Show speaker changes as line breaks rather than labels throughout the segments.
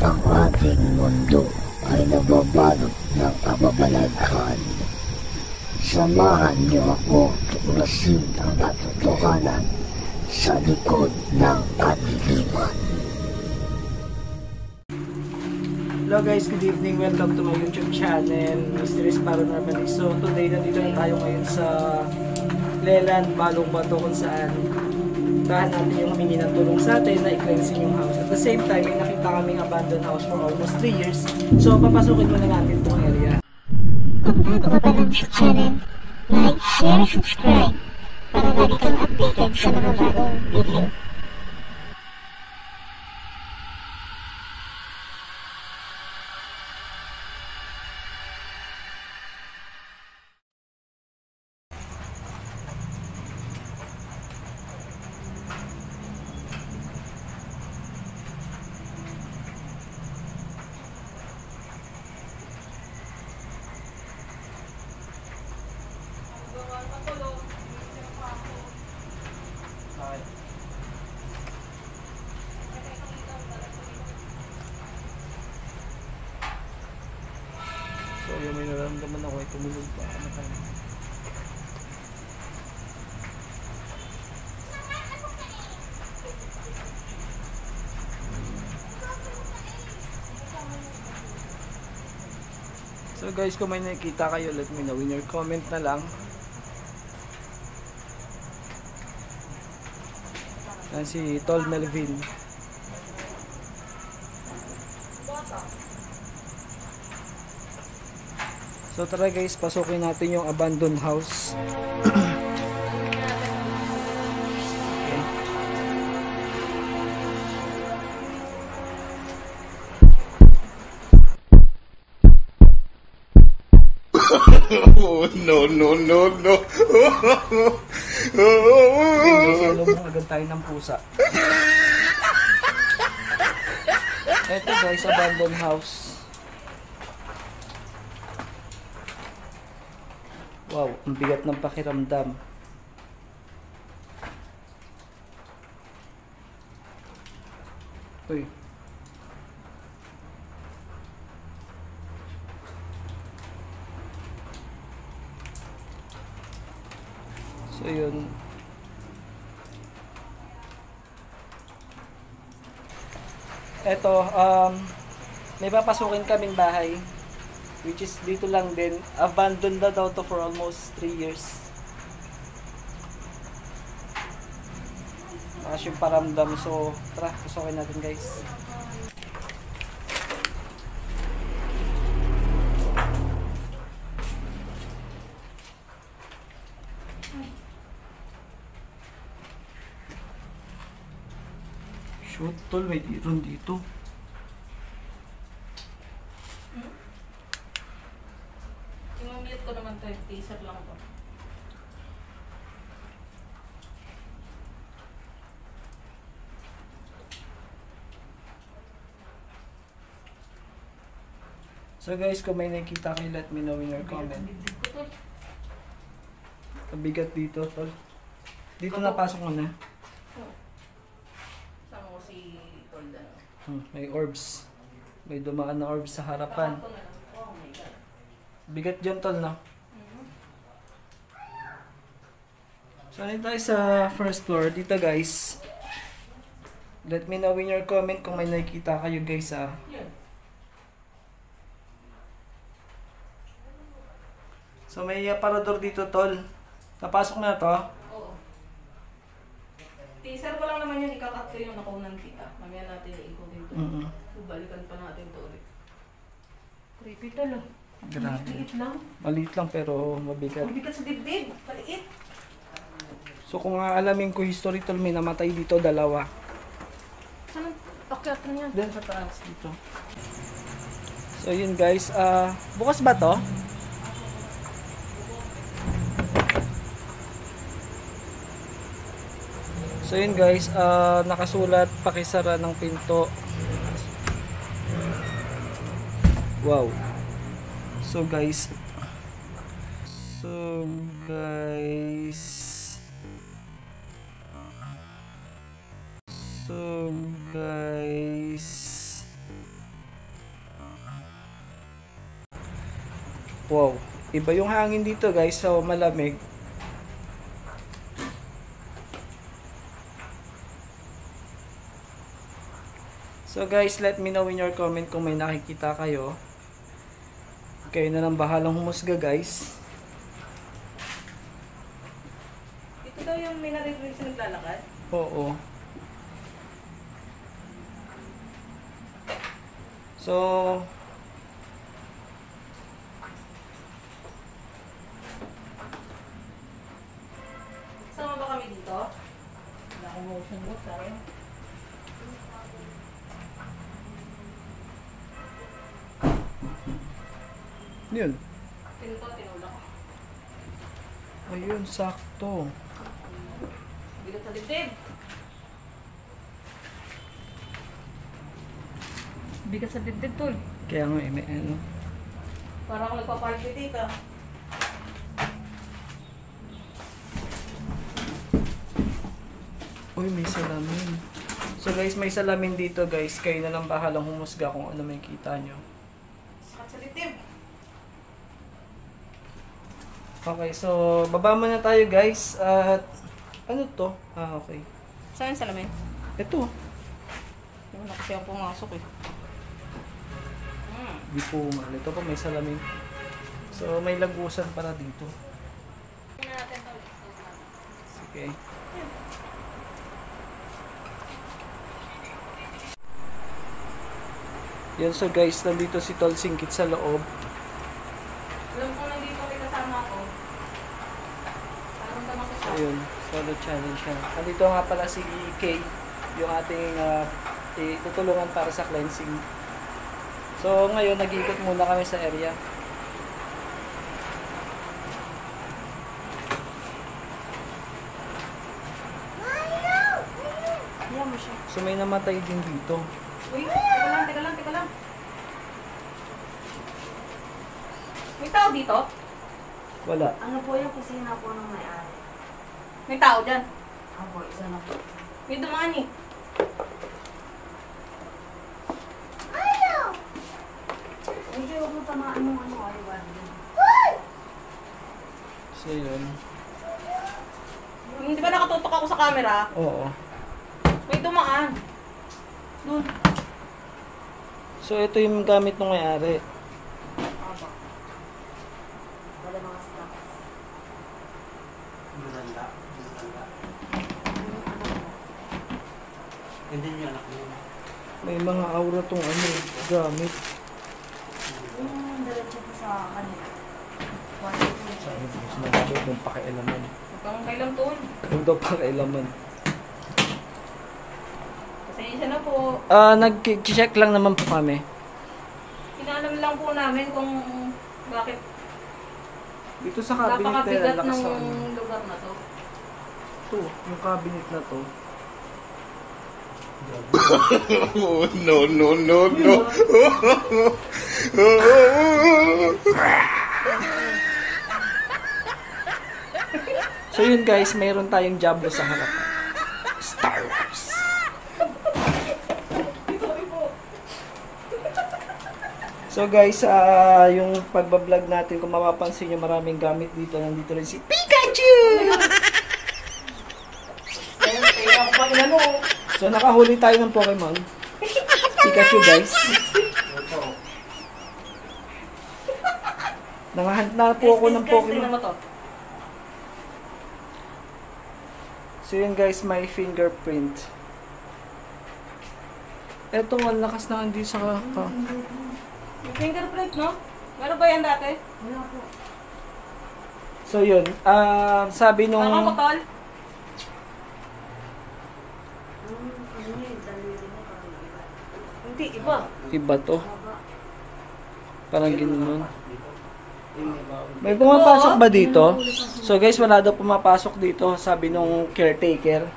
Ang ating mundo ay nababalot ng kababalaghan. Samahan niyo ako tuklasin ang katotohanan sa likod ng kadiliman.
Hello guys, good evening. Welcome to my YouTube channel, Mysteries Paranormal. So today, nandito na tayo ngayon sa Leland, Balong Bato, kung saan tahan natin yung humingi ng tulong sa atin na i-cleansing yung house. At the same time, may nakita kaming abandoned house for almost 3 years. So papasukin muna natin itong area.
Kung bago ka pa lang sa channel, like, share, subscribe para lagi kang updated sa mga bagong video.
So yung may nararamdaman ako ay tumulog pa. Ano pa yun? So guys, kung may nakikita kayo, let me know in your comment na lang. Yan si Tol Melvin. So tara guys, pasukin natin yung abandoned house.
Oh, no, no, no, no.
Salong agad tayo ng pusa. Eto guys, abandoned house. Wow, ang bigat ng pakiramdam. Uy. So yun. Eto, may papasukin kaming bahay. Which is dito lang din. Abandoned na daw to for almost 3 years. Makas yung paramdam. So, tara, pasukin natin guys. Shoot, tol, may iron dito.
Imamute ko naman 20, teaser lang ko.
So guys, kung may nakikita kayo, let me know in your comment. Mabigat dito, tol. Dito napasok mo na.
Sama ko si Tolda.
May orbs. May dumaan na orbs sa harapan.
Oh my God.
Bigat dyan, tol, no? So, nandito tayo sa first floor. Dito, guys. Let me know in your comment kung may nakikita kayo, guys, ah. So, may aparador dito, tol. Napasok na to.
Oo. Teaser ko lang naman yun. Ikakat ko yung nakunan kita. Mamaya natin iikutin to. Balikan pa natin to ulit. Creepy talo.
Grabe.
Maliit lang.
Maliit lang pero mabigat.
Mabigat sa dibdib. Maliit.
So, kung aalamin ko history, tol, may namatay dito, 2.
Saan ang akyat na yan?
Diyan sa taas dito. So, yun guys. Bukas ba to? So yun guys, nakasulat pakisara ng pinto. Wow. So guys, Wow. Iba yung hangin dito guys. So malamig. So guys, let me know in your comment kung may nakikita kayo. Kayo na lang bahalang humusga guys.
Ito daw yung may narinig sa naglalakad?
Oo. So,
sama ba kami dito? Wala akong motion book, sayang.
yun.
Tinulak.
Ayun, sakto.
Bigat sa dibdib. Bigat sa dibdib, tol.
Kaya nga, may ano.
Para ako nagpa-party dito.
Uy, may salamin. So guys, may salamin dito guys. Kayo na lang bahalang humusga kung ano may kita nyo.
Sakat sa dibdib.
Okay, so baba muna tayo guys. At ano to? Ah, okay.
Saan yung salamin?
Ito.
Hindi na kasi ako pumasok eh.
Di po mahal. Ito pa may salamin. So may lagusan para dito.
Tingnan natin to.
Sige. Yan, so guys, nandito si Tol Singkit sa loob.
Alam ko nandito may kasama ako. Parang tamang
So
kasama.
yun, solo challenge siya. Nandito nga pala si Kay, yung ating tutulungan para sa cleansing. So ngayon, nag-iikot muna kami sa area.
Iyan mo siya.
So may namatay din dito.
Uy, teka lang. May tao dito?
Wala.
Ano po yung kusina po ng may-ari?
May tao dyan.
Ako, isa na po.
May dumaan eh.
Hindi, huwag mo tamaan yung ano, aywan.
So yun.
Hindi ba nakatutok ako sa camera?
Oo.
May dumaan. Doon.
So ito yung gamit ng may-ari.
Aba. Wala mga stocks.
Maganda. Hindi niyo anak mo.
May mga aura tong ano, gamit.
Yung diretso po sa kanila.
Sabi ko, sinabi ko yung pakialaman.
Huwag kang kailang tol.
Yung daw pakialaman.
Pasensya na po.
Nag-check lang naman po kami.
Pinaalam lang po namin kung bakit
Dito sa cabinet na
napakabigat
lakas
ng
sa ano.
lugar na to.
Ito, yung cabinet na to.
Oh, no, no, no, no.
So yun guys, mayroon tayong Diablo sa harapan. Star Wars. So guys, yung pagbablog natin, kung mapapansin nyo, maraming gamit dito. Nandito rin si Pikachu!
Kaya ako pa inano.
So nakahuli tayo ng Pokemon. Pikachu guys. Nangahunt na po ako ng
Tingnan
Pokemon.
mo to.
So yun guys, my fingerprint. Eto, ang lakas na hindi sa
Yung fingerprint, no? Meron ba yan dati?
Wala po.
So yun, sabi nung
Baka ko, tol.
Ano yun, daliri mo parang iba.
Hindi, iba.
iba to,
Baba.
parang ganoon. May pumapasok ba dito? So guys, wala daw pumapasok dito, sabi nung caretaker.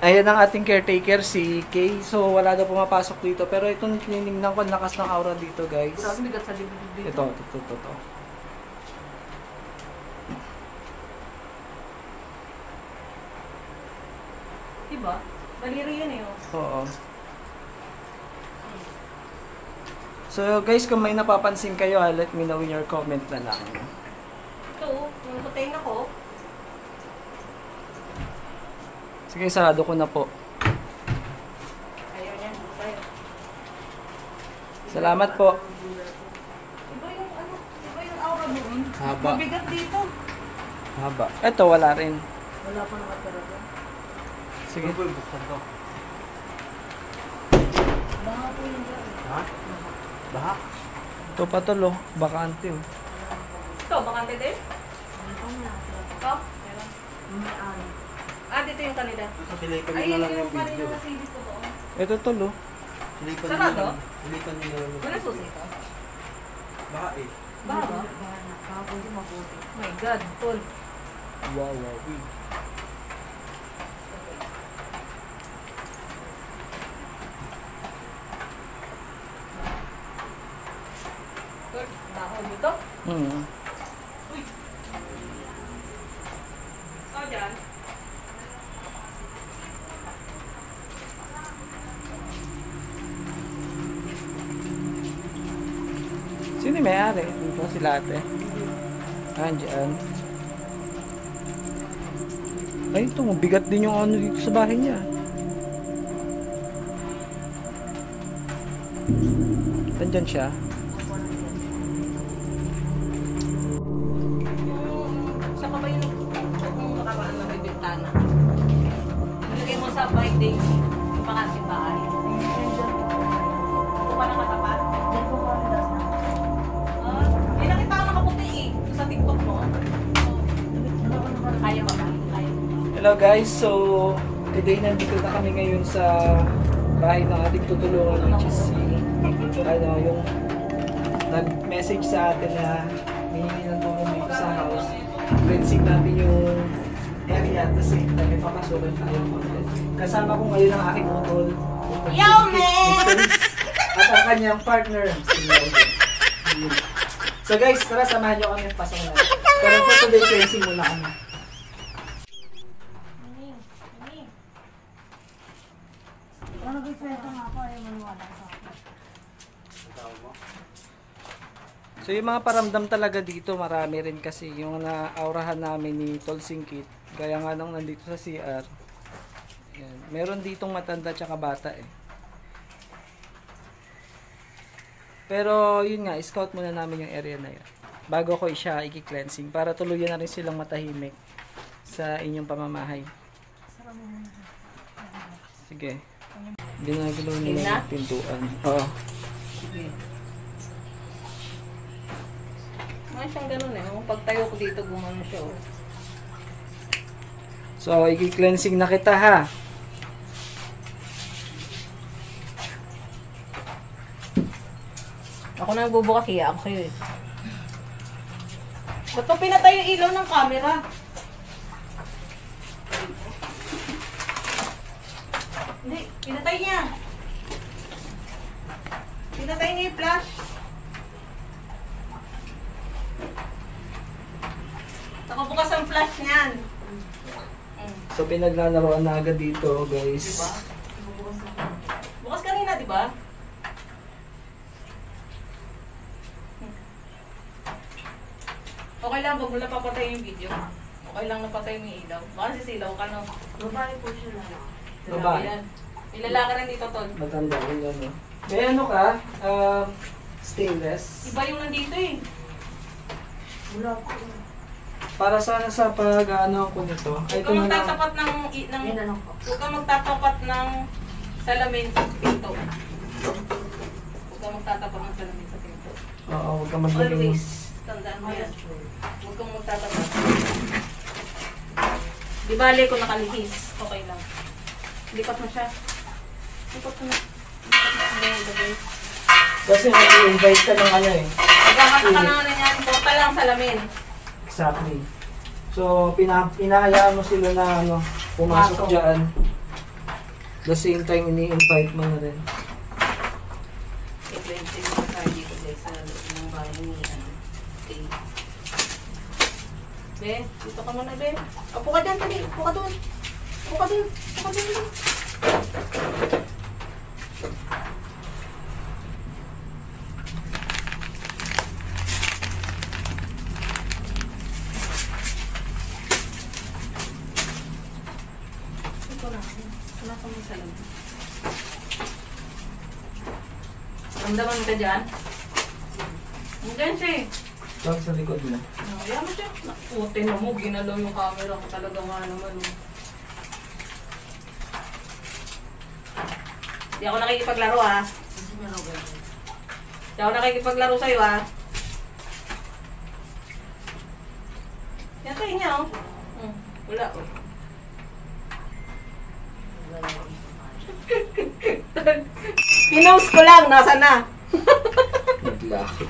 Ayan ang ating caretaker, si Kay. So wala daw pumapasok dito. Pero itong tinignan ko, ang lakas ng aura dito guys.
Grabe, bigat sa dibdib dito.
Ito.
Diba? Daliri yun eh. Oh.
Oo. So guys, kung may napapansin kayo, let me know in your comment na lang.
Ito, nung patayin ako.
Sige, sarado ko na po.
Ayaw niya. Tayo.
Salamat po.
Iba yung ano, iba yung aura doon.
Haba.
Mabigat dito.
Haba. Eto, wala rin.
Wala pa naman talaga.
Sige.
Buksan to.
Baka po yung dyan.
Ha? Baha?
Ito pa to, lo. Bakante, oh.
Ito, bakante din? Ito? Ah, dito yung kanila.
Silipan
Ay,
nyo na
yun
lang
yung
yung video.
kanila na silip ko doon.
Ito to, lo.
Silipan nyo
Sarado?
lang. Silipan nyo lang.
Wala susi ito.
Baha eh.
Baha ba? Maputi, maputi. Oh my God, tol.
Wow, wow, wow.
Tol, dahon dito. Uy. Oh, dyan.
Sino yung may-ari? Dito sila ate. Andiyan. Ay, ito. Mabigat din yung ano dito sa bahay niya. Nandyan siya.
Sa ka ba yung nakaraan na may bintana? Nilagay mo sa birthday yung pakating bahay. Ito pa nakatapat? Yan po pa na. Eh, nakita ko nakaputi eh. Sa TikTok mo. Kaya ba? Kaya ba?
Hello guys, so today nandito na kami ngayon sa bahay ng ating tutulungan, which is yung nag-message sa atin na hihingi ng tulong dito sa house. Cleansing natin yung area at the same time may papasukan tayong content. Kasama ko ngayon ang aking utol,
Yo, man!
at ang kanyang partner, si Melvin. So guys, tara samahan nyo kami pasok na. Pero for today, cleansing muna kami. So yung mga paramdam talaga dito, marami rin kasi yung na-aurahan namin ni Tol Singkit. Gaya nga nung nandito sa CR. Ayan. Meron ditong matanda tsaka bata eh. Pero yun nga, scout muna namin yung area na yun. Bago ko siya i-cleansing para tuluyan na rin silang matahimik sa inyong pamamahay. Sige. Ginagalaw nila yung pintuan. Oo.
Sige. Mga siyang ganun eh. Kung pagtayo ko dito, gumano siya oh.
So, i-cleansing na kita ha.
Ako na nagbubukas, hiya ako sa'yo eh. Ba't pa pinatay yung ilaw ng camera? Hindi, pinatay niya. Pinatay niya yung flash. Nakabukas ang flash niyan.
So, pinaglalaroan na agad dito, guys.
Diba? Bukas kanina, di ba? Okay lang, wag mo na papatay yung video. Okay lang napatay mo yung ilaw. Baka sisilaw ka, no? Babae po siya lang.
Babae?
Yan. May lalaki rin dito, Tol.
Matanda rin yan, no? May ano ka? Stainless.
Iba yung nandito eh. Wala po.
Para sana sa pag-ano ko nito.
Huwag kang magtatapat ng huwag kang magtatapat ng salamin sa pinto. Huwag kang magtatapat ng salamin sa pinto.
Oo, huwag ka maglagay mo.
Always. Tandaan mo yan. Huwag kang magtatapat. Di bale kung nakalihis. Okay lang. Lipat mo siya. Lipat mo na.
Kasi mag-invite ka ng ano eh.
Magkakata ka na yan. Porta lang salamin.
Exactly. So, pinahayaan mo sila na ano, pumasok dyan. The same time, ini-invite mo na rin.
I-cleansing mo tayo dito guys sa loob ng bahay ni okay. Be, dito ka muna, Be. Upo ka dyan, tali. Upo ka dun. Upo ka dun. Upo ka dun. ko na. Wala ka may salam. Ramdaman ka dyan? Diyan siya eh.
Lang sa likod mo.
Kaya mo siya. Naku, tinan mo, ginalaw yung camera ko talaga nga naman. Hindi ako nakikipaglaro ha. Hindi ako nakikipaglaro sa'yo ha. Yan tayo niya oh. Wala oh. Pinost ko lang, nasa na?
Naglaho.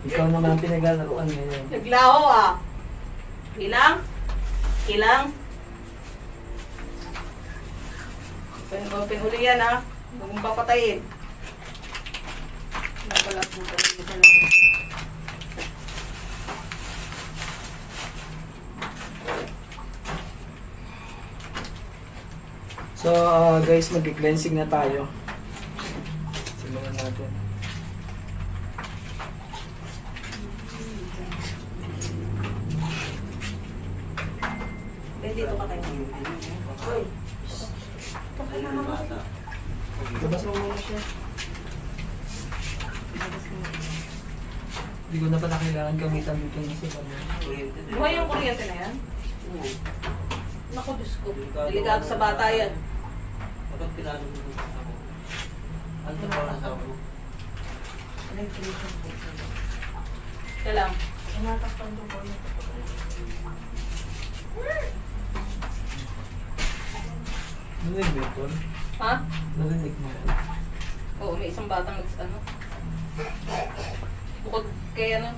Ikaw naman ang pinag-alaruan ngayon.
Naglaho ah. Ilang? Ilang? Open uli yan ah. Huwag mong papatayin. Napalag mo talaga sa lang.
So guys, mag-cleansing na tayo. Simulan natin.
Dito ka tayo. Hoy.
Labas mo muna siya. Hindi ko na pala kailangan gamitan dito ng sigaw.
Buhay yung kuryente na yan? Naku, Diyos ko. Delikado sa bata yan.
Dapat pinalo mo sa ako. Ano ba ang sabi mo?
Kaya lang.
Narinig mo ito?
Ha?
Narinig mo ito?
Oo, may isang batang ano. Bukod kay ano.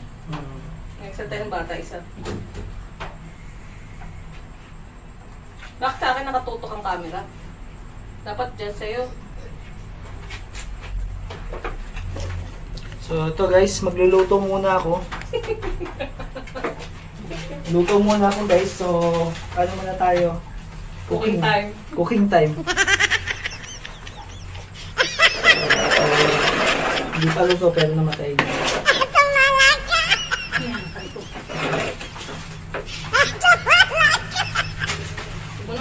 Nagsalta yung bata isa. Bakit sa akin nakatutok ang camera? Dapat dyan sa'yo.
So ito guys, magluluto muna ako. Luto muna ako guys. So ano muna tayo?
Cooking time.
Cooking time. Hindi pa luto pero namatay na.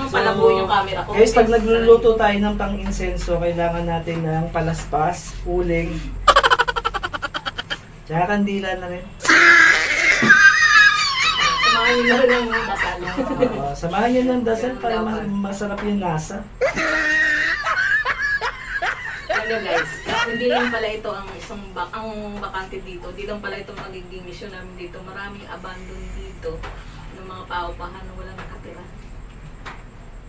Palabuhin yung camera ko.
Guys, pag nagluluto tayo ng pang-insenso, kailangan natin ng palaspas, uling, tsaka kandila na rin.
Samahan nyo na rin ang dasal.
Samahan nyo ng dasal para masarap yung lasa.
Ano guys, hindi lang pala ito ang isang ang bakante dito. Hindi lang pala ito magiging mission namin dito. Maraming abandon dito ng mga paupahan na walang nakatira.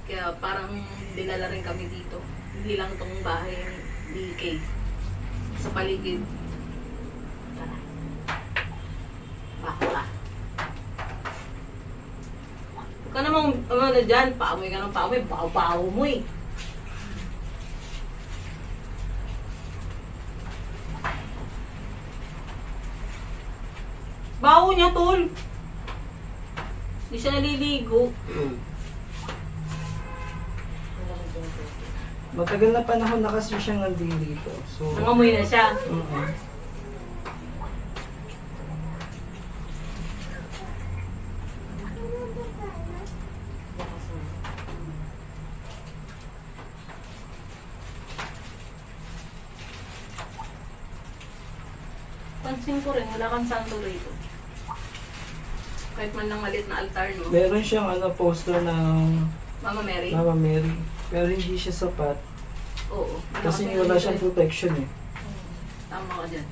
Kaya parang dinala rin kami dito. Hindi lang itong bahay ni DK. Sa paligid. Tara. Bako ka. Huwag ka namang ano dyan. Paamoy ka ng paamoy. Baw-baw mo eh. Baho niya, tol. Hindi siya naliligo.
Matagal na panahon na kasi siyang nandito. So,
Nangamoy na siya. Pansin ko rin, wala kang santo rito. Kahit man lang maliit na altar, no?
Meron siyang poster ng
Mama Mary?
Mama Mary. Pero hindi siya sapat.
Oo.
Kasi wala siyang protection eh.
Tama ka dyan.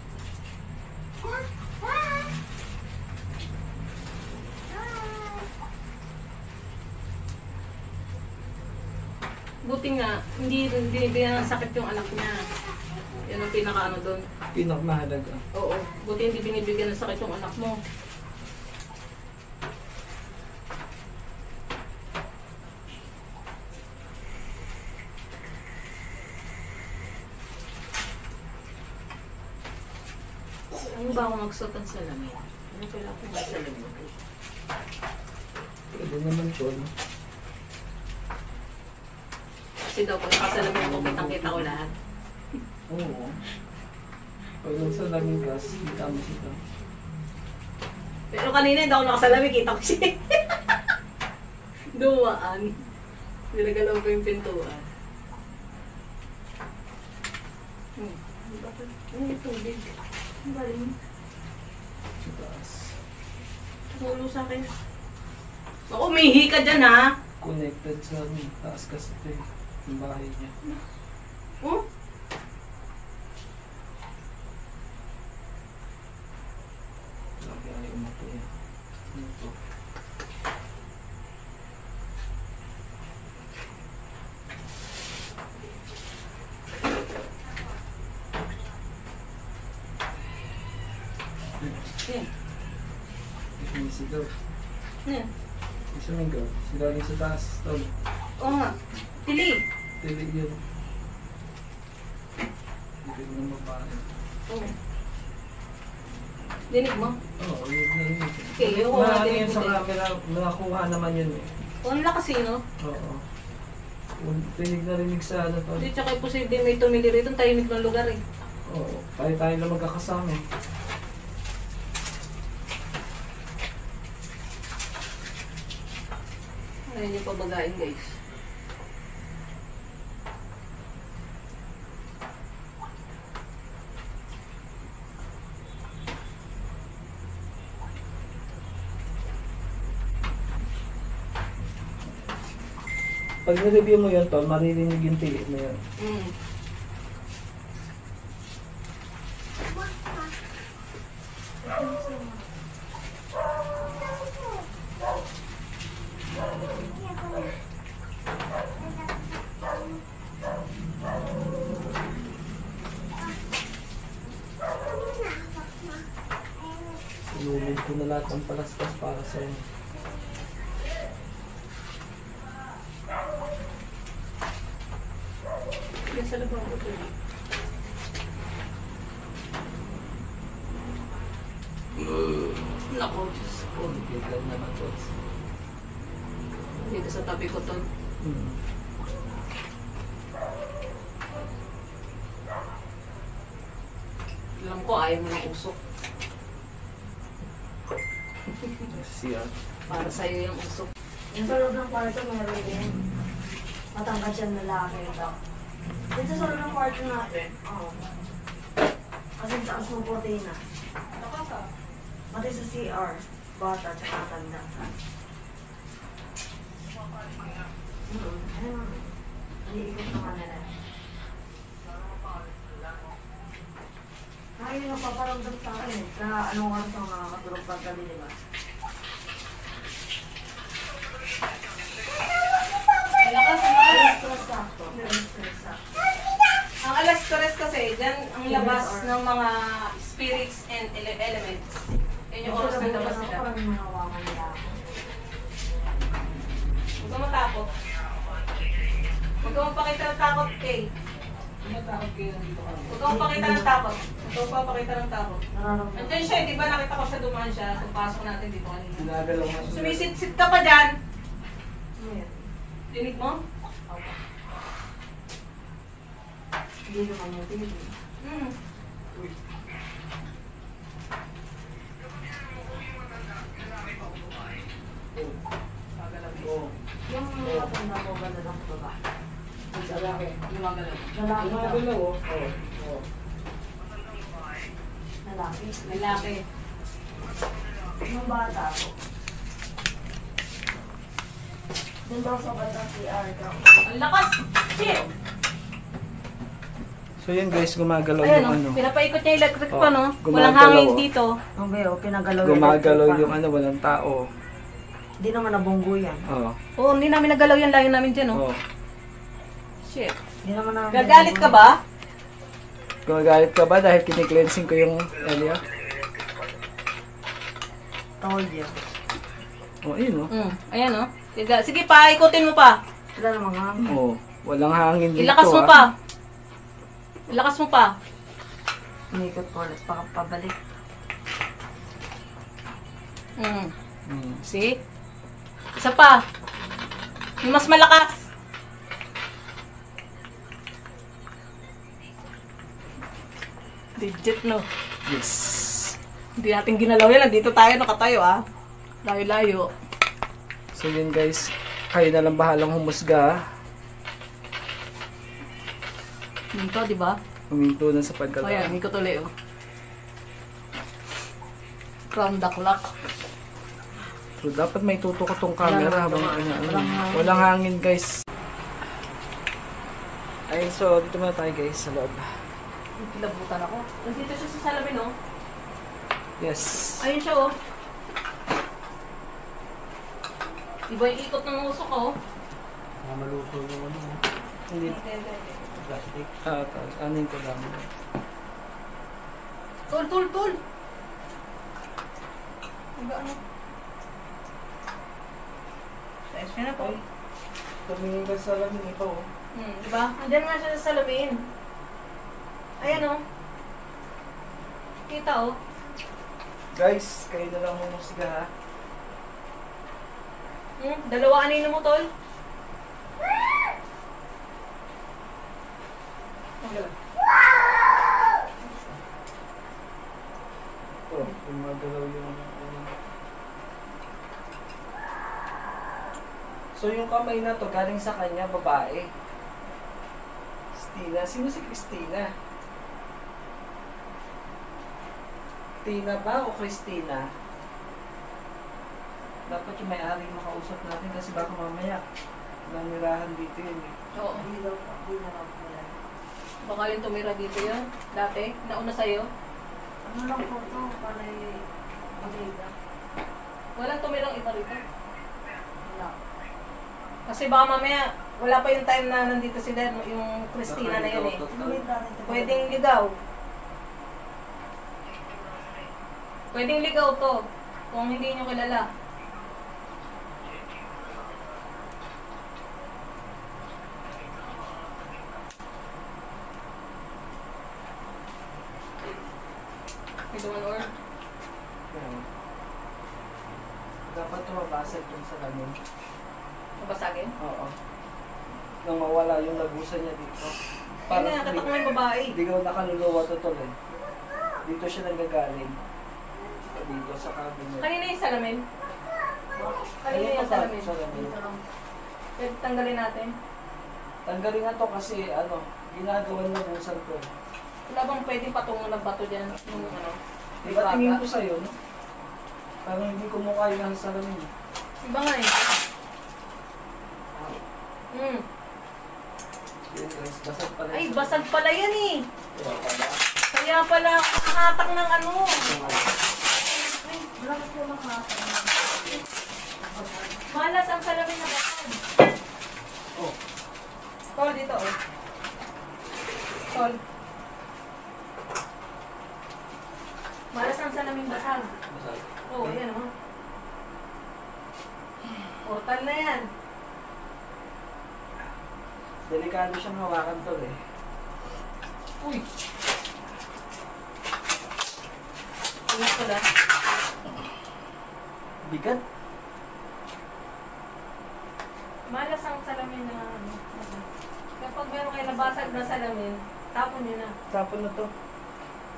Buti nga, hindi binibigyan ng sakit yung anak niya. Yan ang pinaka-ano doon.
Pinakamahalaga.
Oo. Buti hindi binibigyan ng sakit yung anak mo. Ano ba ako magsuot ng salamin? Ano kailangan ko ng salamin?
Pwede naman po. No?
Kasi daw pag nakasalamin ako, kitang-kita ko lahat.
Oo. Pag nagsalamin ka, kita mo siya.
Pero kanina hindi ako nakasalamin, kita ko siya. Dumaan. Nilagalaw ko yung pintuan. Bakit? Ano yung tubig? Ang galing.
Sa taas.
Tulo sa akin. Ako, umihi ka dyan ha.
Connected sa taas kasi ito yung bahay niya.
Oh?
Lagi ay umupo yan. Umupo.
Yan.
Sumisigaw.
Yan.
Sumigaw. Sila rin sa taas. Tol.
Oo nga. Tili.
Tilig yun. Tilig ng babae.
Oo. Dinig mo?
Oo, yun na yun.
Okay, yung mga
Ano
dinig
yun sa
mo.
camera, nakakuha naman yun eh.
Oh, ang lakas eh, no?
Oo. Tinig narinig sa ano to.
Hindi, tsaka posible may tumili rito. Tahimik ng lugar eh.
Oo. Tayo lang magkakasama eh.
Ayan yung pabagain, guys.
Pag nireview mo yun, Tol, maririnig yung tili mo yun.
Mm.
Inumin ko na lahat ng palaspas para sa inyo.
Yan sa labang ko to. Nako, Diyos ko.
Biglan naman, Tol.
Dito sa tabi ko to. Alam ko, ayaw mo ng usok.
Siya.
Para sa'yo yung usok.
Yung sa loob ng kwarto, meron din. Matangkad siyang lalaki ito. Dito sa loob ng kwarto natin. Oo. Kasi taas mo puti na. Pati sa CR. Bata, tsaka tanda. Ayun. Iikot naman nila. Ay, yung napaparamdam sa akin. Na anong oras ang nakakatulog paggabi, di ba?
Ang alas 3 kasi, dyan ang labas ng mga spirits and elements. Yan yung oras ng labas nila. Huwag ka matakot. Huwag ka mapakita ng takot, Kay.
Matakot kayo nandito ka.
Huwag ka mapakita ng takot. Huwag ka mapakita ng takot. Andiyan siya, di ba nakita ko siya dumaan siya. Pagpasok natin dito kanina.
Ginagalaw nga.
Sumisit-sit ka pa dyan. Dinig mo?
Hindi naman yung TV.
Hmm.
Oo.
Yung matanda ko ba na lang ito ba?
Lalaki.
Lumagalaw.
Lalaki daw.
Ginagalaw, oh. Oo.
Lalaki.
Lalaki.
Yung bata ko. Doon daw sa batang CR daw.
Ang lakas! Shit!
So yun guys, gumagalaw
Ayan
yung
o,
ano.
pinapaikot niya electric pa no?
Gumagalaw,
Walang hangin
oh.
dito.
Ang bayo, pinagalaw
Gumagalaw
electric
yung
pa.
ano, walang tao.
Hindi naman nabunggo yan.
Oo.
Oo, hindi namin nagalaw yan. Layo namin dyan
Oo.
Shit.
Hindi naman namin.
Gagalit ka ba?
Gumagalit ka ba dahil kiniklensing ko yung area?
Told you.
Oh, ayun oh.
Ayan o. Sige pa, ikutin mo pa.
Wala namang hangin.
Oh, walang hangin dito.
Ilakas mo
ah.
pa. Ilakas mo pa.
Umikot ko ulit. Pabalik.
See? Isa pa. Yung mas malakas. Legit, no?
Yes.
Hindi natin ginalaw yan. Dito tayo nakatayo, ah. Layo-layo.
So yun guys, Kayo na lang bahalang humusga.
Minto, di ba?
Huminto na sa
O
pagkala.
yan, hindi ko tuloy oh. Crown the clock.
So, dapat may tutok tong camera habang walang hangin guys. Ay, so dito muna tayo guys sa loob.
Kilabutan ako. Nandito siya sa salamin oh.
Yes.
Ayun siya oh. Iba yung ikot ng uso ko oh.
Maluto yung ano.
Hindi.
Plastic.
Anin ko lang.
Tul! Ano? Ayos siya na po.
Tumingin ka sa lamin ito oh.
Diba? Andiyan nga siya sa salamin. Ayan oh. Kita oh.
Guys, kayo na lang humusga ha.
Dalawa kanino mo tol?
Ito, gumagalaw yung So yung kamay na to galing sa kanya, babae. Christina. Sino si Christina? Tina ba o Christina? Dapat yung may-ari makausap natin kasi baka mamaya nanirahan dito yun eh.
Oo.
Hindi daw po. Hindi na lang po yan.
Baka yung tumira dito yun. Dati. Nauna sa'yo.
Ano lang po ito? Panay bodega.
Walang tumirang iba rito.
Wala.
Kasi baka mamaya, wala pa yung time na nandito sila, yung Christina na yun eh.
Hindi natin ito.
Pwedeng ligaw. Pwedeng ligaw to. Kung hindi nyo kilala. Ito man or?
Yan. Dapat tumabasag yung sa lamin.
Mabasagin?
Oo. Nang mawala yung lagusan niya dito.
Ayun na, katak mo yung babae.
Hindi ko nakaluluwa totoo eh. Dito siya nanggagaling. Dito sa cabinet.
Kanina yung salamin? Kanina
Ayun
yung
pa,
salamin?
salamin.
Dito lang.
Pwede tanggalin natin.
Tanggalin nga to kasi ano, ginagawan lagusan ko.
Wala bang pwedeng patungo ng bato dyan? Nung ano?
Diba tingin ko sa'yo, no? Parang hindi ko mukha yung salamin.
Iba nga eh.
Yun guys, basag pala.
Ay, basag pala yan eh.
Kaya pala.
Kaya pala nakatak ng ano.
Wala ka po makakita.
Malas ang salamin na basag.
Oh,
Tol, dito oh. Tol. Malas ang salamin basag.
Masal.
Oo, oh, yan oh. Portal na yan.
delikado siyang hawakan tol eh.
Uy! Ingat pala.
Bigat.
Malas ang salamin na ano. Kapag meron kayo nabasag na salamin, tapon nyo na.
Tapon na to.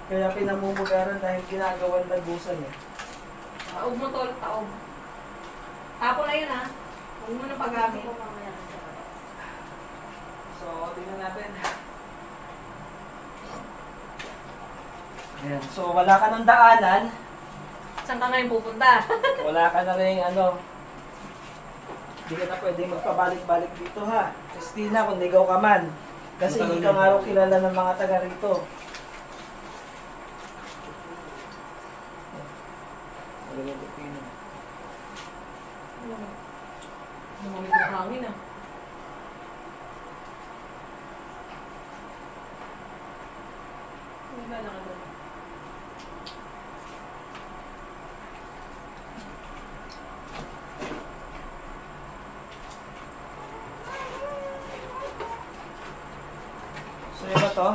Kaya pinamumugaran dahil ginagawan lagusan eh.
Taob mo tol, taob. Tapon na yun ha. Huwag mo na paggamit.
So, tingnan natin. Ayan. So, wala ka ng daanan.
Saan ka ngayon pupunta?
Wala ka na rin ano. Hindi ka na pwede magpabalik-balik dito ha. Christina, kung ligaw ka man. Kasi hindi ka nga raw kilala ng mga taga rito.
Lumamig ng hangin ah. Wala na ka doon.
So, yun ba to?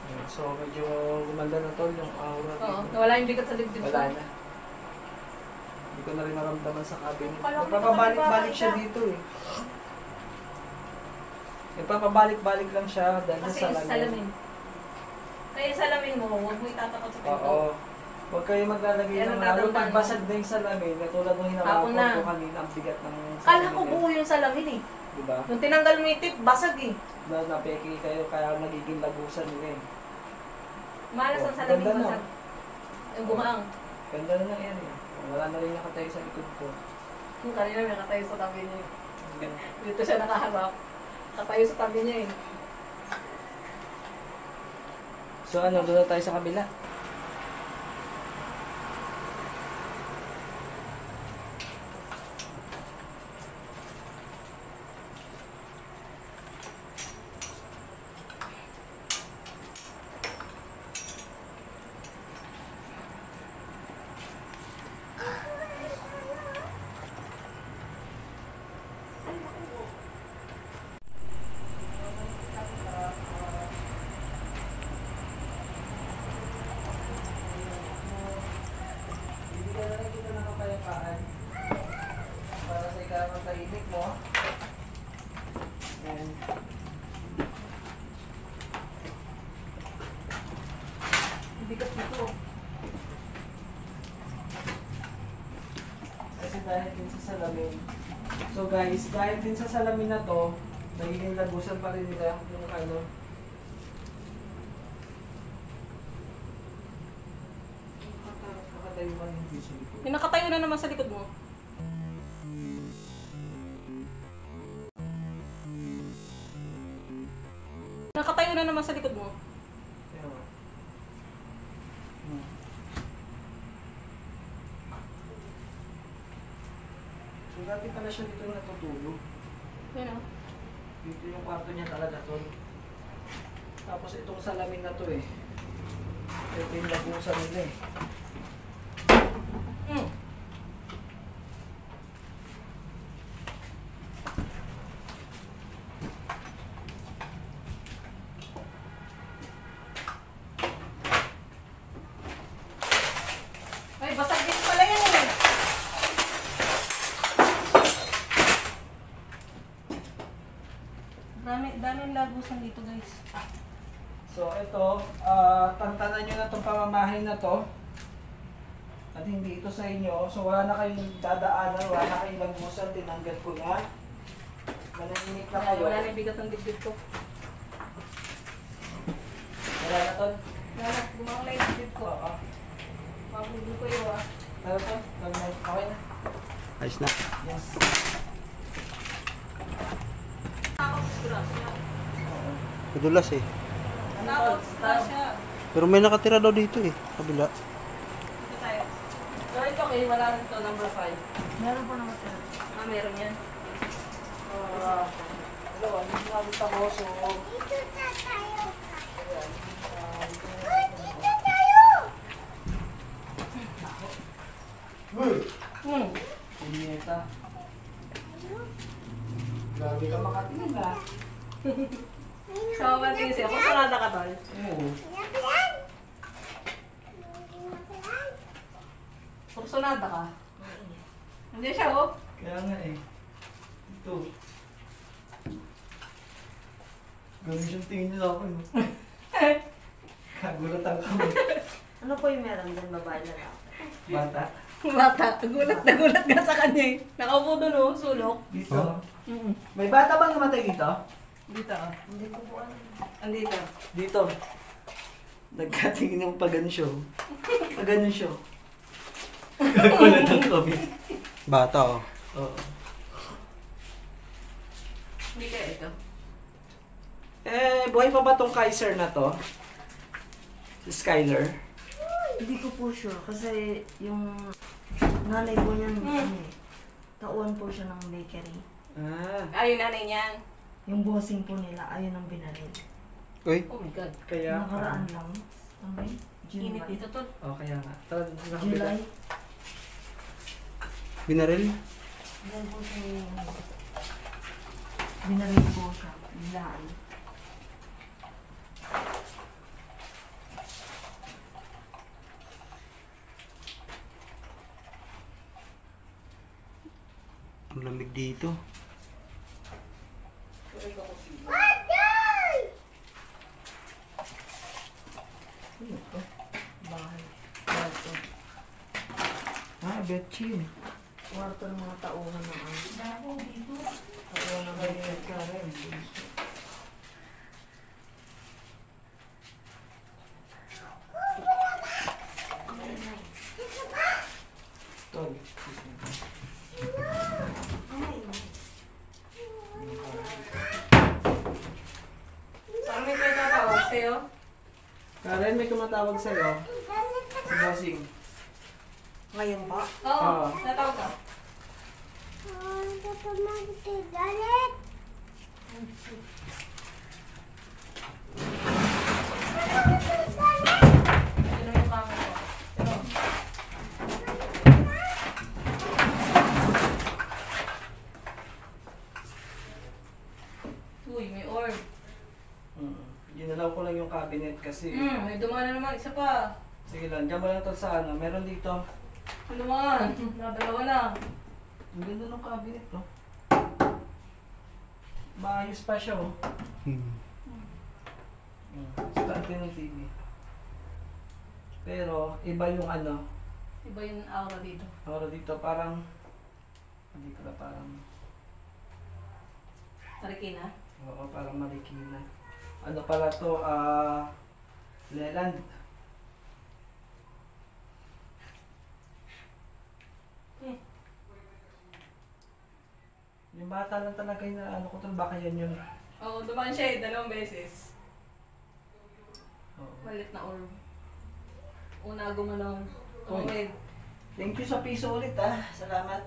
Ayan, so, medyo gumanda na to yung aura dito.
Oo, nawala yung bigat sa dibdib ko.
Wala na. Hindi ko na rin maramdaman sa cabinet.
Kala ko
Nagpapabalik-balik
nakabalik
siya
ka.
dito eh. Nagpapabalik-balik lang siya dahil
Kasi
sa
yung
salamin.
salamin. Kaya yung salamin mo, huwag mo itatapat sa pinto.
Oo. Huwag kayo maglalagay
Yan
ng
ang
lalo
tatandaan
pag
mo.
basag na yung salamin, katulad ng
Hapon
hinawakan
na.
ko kanina, ang bigat ng
Kala ko buo yung salamin eh.
Diba?
Nung tinanggal mo yung tip, basag eh.
Dahil napeki kayo, kaya nagiging lagusan nila eh.
Malas ang
Oh,
salamin
ganda na.
basag. Yung gumaang.
Ganda na lang yan eh. Wala na rin nakatayo sa likod ko.
Yung kanina may nakatayo sa tabi niya eh. Dito siya nakaharap. Nakatayo sa tabi niya eh.
So ano, doon na tayo sa kabila. Bibigyan na rin kita ng kapayapaan para sa ikarang tahimik mo. And
Bigat nito.
kasi dahil din sa salamin. So guys, dahil din sa salamin na to, nagiging lagusan pa rin nila yung ano. Nakatayo pa rin yung sa likod.
May nakatayo na naman sa likod mo. Nakatayo na naman sa likod mo.
Kaya nga. So dati pala siya dito natutulog.
Yan o.
Dito yung kwarto niya talaga to. Tapos itong salamin na to eh. Ito yung lagusan nila eh.
Mm. Ay, basag din pala yan eh. Daming lagusan dito guys.
So ito, tantanan nyo na itong pamamahay na to. At hindi ito sa inyo. So wala na kayong dadaanan, wala na kayong lagusan, tinanggal ko na. Manahimik na kayo.
Wala na yung bigat ng dibdib ko.
Wala na to.
Wala na, gumawa na yung dibdib ko.
Oo.
Mabulo ko yun ah.
Ano to? Okay na.
Ayos na.
Yes.
Nakakapagsurasya.
Madulas eh.
Nakakapagsurasya.
Pero may nakatira daw dito eh. Kabila.
Dito tayo. So ito okay, wala rin to, number 5.
Meron pa naman tayo.
Ah, meron yan.
Hello, andito na ulit ako. So,
Hmm.
Punyeta. Grabe ka makatingin na.
So, matingin siya. Kung sarada ka tol.
Oo.
Kursunada ka. Hindi siya oh.
Kaya nga eh. Ito. Ganun siyang tingin niya sa akin. no? Kagulatan kami.
Ano po yung meron dyan, babae na lang?
Bata.
Bata. Gulat na gulat ka sa kanya eh. Nakaupo doon oh, sulok.
Dito.
Mm-mm.
May bata bang namatay dito?
Dito ah.
Hindi ko po alam.
Andito.
Dito. Nagkatingin ng pagansyo. Pagansyo. Kagulatan kami.
Bata oh.
Oo.
Hindi kaya ito.
Eh, buhay pa ba tong Kaiser na to? Si Skyler?
Hindi ko po sure kasi yung nanay po niyan, ano eh, tauhan po siya ng bakery.
Ah,
Ayun nanay niyan.
Yung bossing po nila, ayun ang binaril.
Uy.
Oh my God.
kaya...
Nakaraan lang. Ano yun?
Init
July.
dito tol.
Oh, kaya nga. Tara,
July.
Binaril?
Yan po siya yung... Binaril po siya. Biglaan.
Ang lamig dito.
Ito ko si... Ano to? Bahay. Kwarto. Betchin.
Kwarto ng mga tauhan ng ano.
Tauhan ng ganyan ka rin. Tol.
Parang may tatawag sa'yo.
Karen, may tumatawag sa'yo. Si Bossing.
Ngayon ba?
Oo,
Oo.
natawag ka. Ano yung camera ko? Ito. Uy, may orb.
Ginalaw ko lang yung cabinet kasi.
May dumaan na naman. Isa pa.
Sige lang, dyan mo lang to sa ano. Meron dito.
Ano naman? Nadalawa na.
Ang ganda ng cabinet, no? Maayos pa siya, oh. Start din ng TV. Pero, iba yung ano.
Iba yung aura dito.
Aura dito, parang... Hindi pala parang...
Marikina.
Oo, parang Marikina. Ano pala to, Leland. Yung bata lang talaga yung ano ko to, baka yan yun.
Oo, dumaan siya 2 beses.
Oo.
Malit na orb. Una gumalaw.
Uy.
Okay.
Thank you sa piso ulit salamat.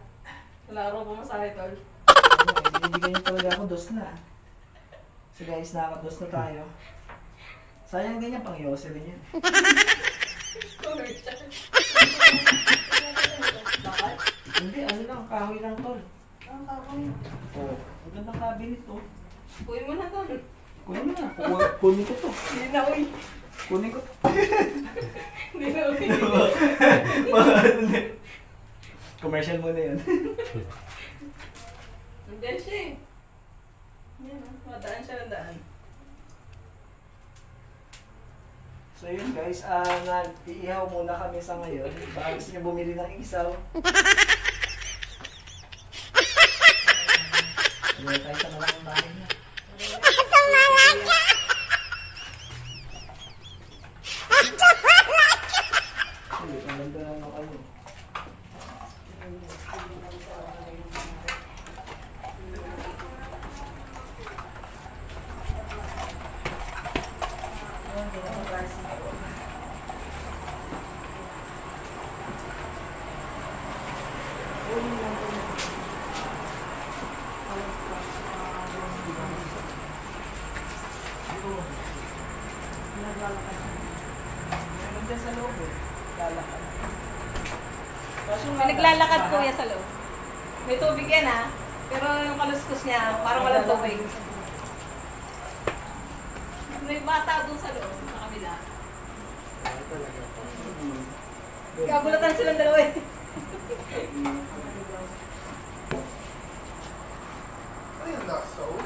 Wala araw pumasahe, tol.
Binibigyan niyo talaga ako, dos na. So guys, nakaka-dos na tayo. Sayang din yan, pang Yose rin yan.
Bakit?
Hindi, ano lang, kahoy lang tol.
Ang kakoy.
Oo. Ang gandang cabinet to.
Kuhin mo na, tol.
Kunin mo na, kunin ko to.
Hindi na, uy.
Kunin ko to.
Hindi na, uy.
Commercial muna yun.
Nandiyan siya eh. Yan, madaan siya ng daan.
So yun guys, nag-iihaw muna kami sa ngayon. Baka gusto niyo bumili ng isaw. Hindi tayo sa malaking bahay na. Hindi, ang ganda na ng ano. Nandiyan sa loob eh. Lalakad.
May naglalakad kuya sa loob. May tubig yan ha. Pero yung kaluskus niya, parang walang tubig. May bata doon sa loob, sa kabila. Kabulatan silang dalawa eh.
Ano yung last soul?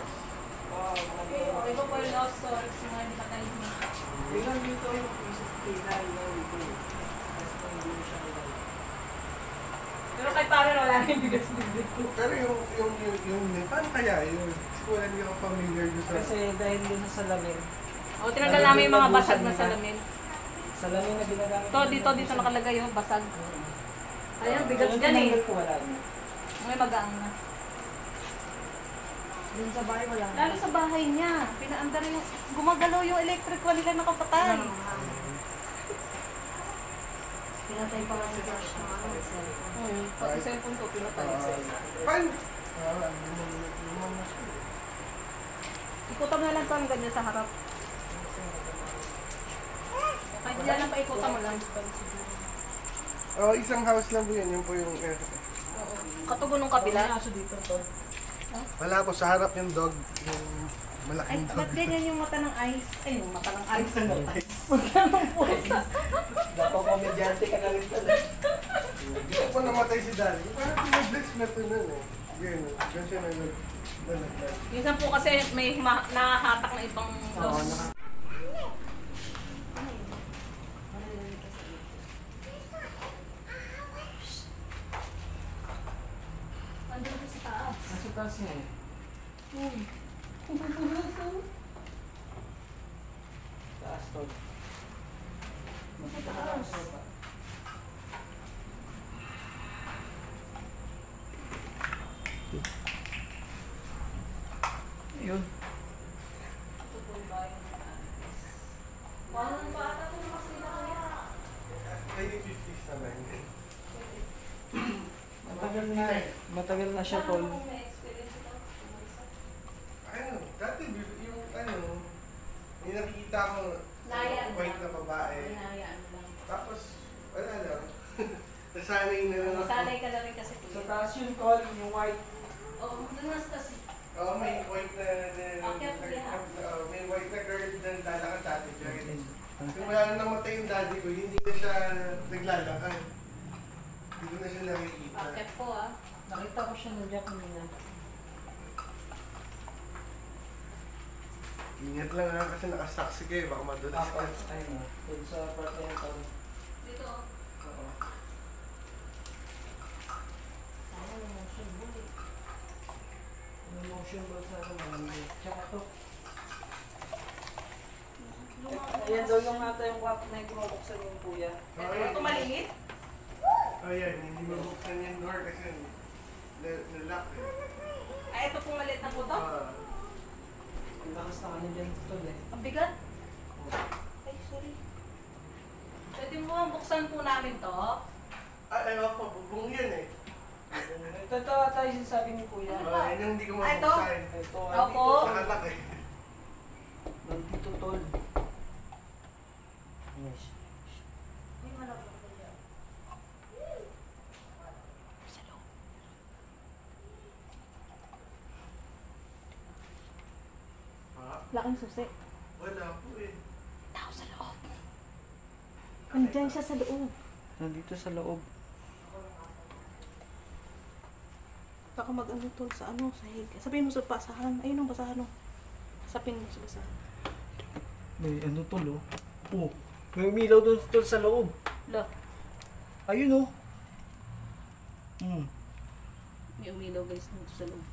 Iba po yung lost souls, yung mga hindi patay mo.
Ilan dito yung pieces kilay na dito. Tapos hindi mo siya kilay.
Pero kay pare wala na yung bigas bibig ko.
Pero yung paano kaya yun? Wala hindi ako familiar doon sa...
Kasi dahil din sa salamin.
O, tinanggal namin yung mga basag na salamin.
Salamin na ginagamit.
Dito nakalagay yung basag. Ayun, bigat dyan eh.
Ko wala na.
May magaang na.
Dun sa bahay wala.
Lalo sa bahay niya, pinaandar yung, gumagalaw yung electric wala nila nakapatay.
Pinatay pa kasi Josh ng ano, cellphone.
Pati cellphone ko, pinatay.
Paano?
Ikutan mo na lang ito ang ganyan sa harap. Kahit diyan lang pa ikutan mo lang.
Oh, isang house lang po yun. Yun po yung...
Katugon ng kabila.
dito to.
Wala po, sa harap yung dog. Yung
Ay,
malaking dog.
ba't ganyan yung mata ng ice? Ay, yung mata ng ice.
Dapat komedyante ka na rin pala.
Hindi ko pa namatay si Daddy. Parang pinag-bless na ito nun eh. Ganyan, ganyan siya na
Minsan po kasi may nakahatak na ibang
Oo,
loss.
taas niya eh.
Uy.
Taas to.
Mataas.
Ayun.
Ito po yung bayan ng Andes. Parang bata ko mas nila kaya.
Ay, 50s naman.
Matagal na siya, tol.
Paano kung may experience ito?
Ano, dati yung may nakikita ko
Nayaan
white
lang.
na babae.
Hinayaan lang.
Tapos, wala lang. Nasanay na lang ako.
Sanay ka na rin kasi
Sa
kuya.
taas yun, tol, yung white.
Oo, doon mas kasi.
Oo, may white na
Akyat kuya.
may white na girl na naglalakad dati dyan. Kung wala na namatay yung daddy ko, hindi na siya naglalakad. Hindi ko na siya nakikita.
Bakit po ah?
Nakita ko siya nandiyan kanina.
Ingat lang ha, kasi nakasaksi kayo, baka madulas ka.
Ayun na. Doon sa part na yun, tol.
Dito oh.
Oo.
Ano yung motion bullet?
Yung motion ball sa ano, malambot. Tsaka to. Ayan daw yung nata yung kwap na yung kumabuksan yung kuya.
Ito maliit?
Ayan, hindi mabuksan yung door kasi nalock eh.
Ay, ito pong maliit na puto?
Ang lakas na ano dyan, tol eh.
Ang bigat? Ay, sorry. Pwede mo bang buksan po namin to?
Ewan ko, bubong yan eh.
Ito tayo sinasabi ni kuya.
Yun yung hindi ko
Ay, ito?
mabuksan.
Ito,
Opo.
Nakalock eh.
nandito tol. Yes.
Ay, malaki ko dyan. Laking susi.
Wala po eh.
Tao sa loob.
Andyan siya sa loob.
Nandito sa loob.
Baka mag-ano tol sa ano, sa hig. Sabihin mo sa basahan. Ayun ang basahan o. Sapin mo sa basahan.
May ano tol oh. Oh, may umilaw doon tol sa loob.
Lo,
Ayun oh.
may umilaw guys dito sa loob.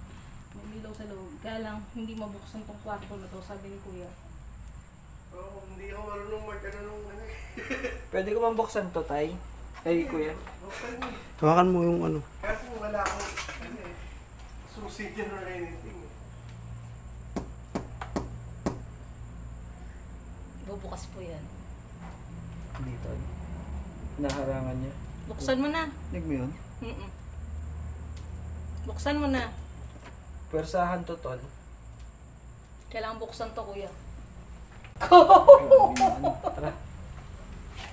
May umilaw sa loob. Kaya lang, hindi mabuksan tong kwarto na to, sabi ni kuya.
Oo, hindi ako marunong mag-ano nung ano eh.
Pwede ko bang buksan to, tay? Ay, kuya.
Buksan mo.
Hawakan mo yung ano.
Kasi wala akong ano eh. Susi dyan or anything eh.
Bubukas po yan.
Dito. Naharangan niya.
Buksan mo na.
Tig mo yun?
Buksan mo na.
Pwersahan to, tol.
Kailangan buksan to, kuya.
Tara.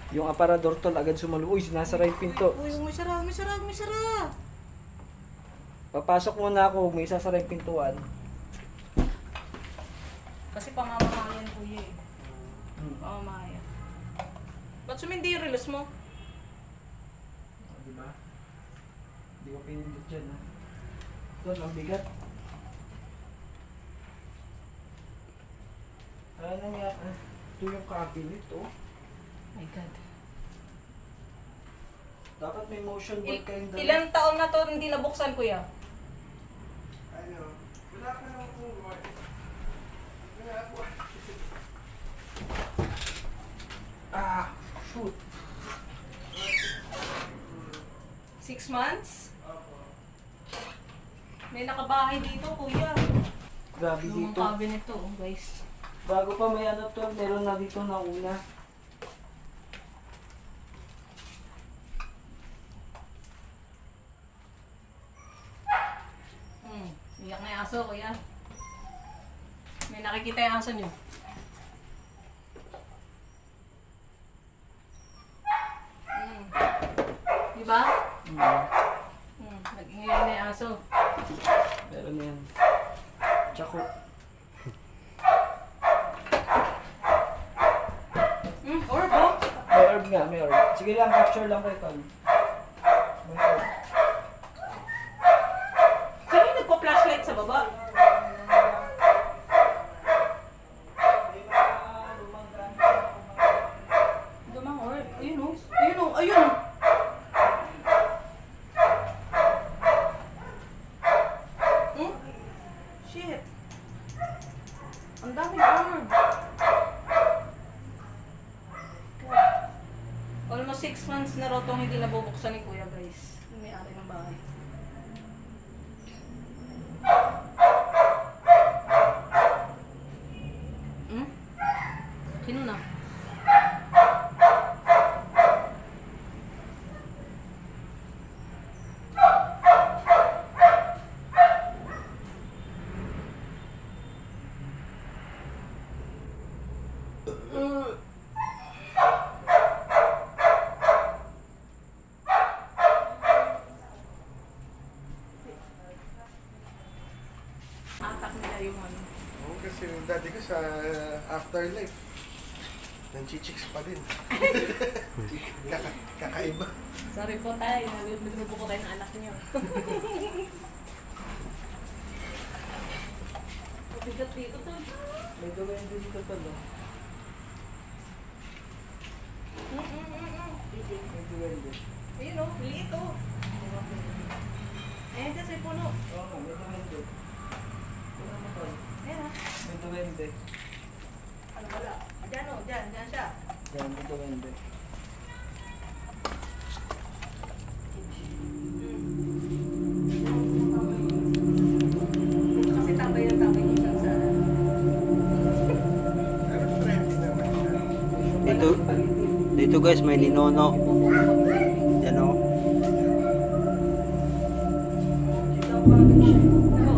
Yung aparador tol agad sumalo. Uy, sinasara yung pinto.
Uy, may sara, may sara, may sara.
Papasok muna ako, may sasara yung pintuan.
Kasi pamamamayan, kuya eh. Pamamamayan. Ba't sumindi yung relos mo?
Diba? Hindi ko pinindot dyan, ha? Tol, ang bigat. Ano nga? Ito yung cabinet, oh.
My God.
Dapat may motion board kayong dala.
Ilang taon na to hindi nabuksan, kuya?
Ano, wala ka naman po. Wala po.
Ah, shoot.
6 months? May nakabahay dito, kuya.
Grabe
Lumang
dito.
cabinet to, guys.
Bago pa may ano to, meron na dito na una.
Iyak na yung aso, kuya. May nakikita yung aso niyo. Diba? Nag-ingay na yung aso.
Meron na yan. Tsako.
Orb, oh.
May orb nga, may orb. Sige lang, capture lang kayo, tol. May orb.
Sino yung nagpa-flashlight sa baba? Dumang orb. Ayun, oh. Ayun, oh. Ayun. 6 months na raw itong hindi nabubuksan ni Kuya, guys. Yung may-ari ng bahay. Hmm? Sino na? Atak nila yung ano.
Oo, kasi yung dati ko sa afterlife, nanchichicks pa din. Kakaiba.
Sorry po tayo, nagbinubo ko tayo ng anak niyo. Mabigat dito to.
May gawin din dito pala. May gawin din.
Ayun o, liit o. Ayan kasi puno.
Oo, may gawin din.
Ayan o.
May gawin din.
Ano wala? Diyan o, diyan siya.
Yan, may gawin din.
Kasi tambay yung siya sa
Pero friendly naman siya.
Dito guys, may ninono. Yan o.
Oo,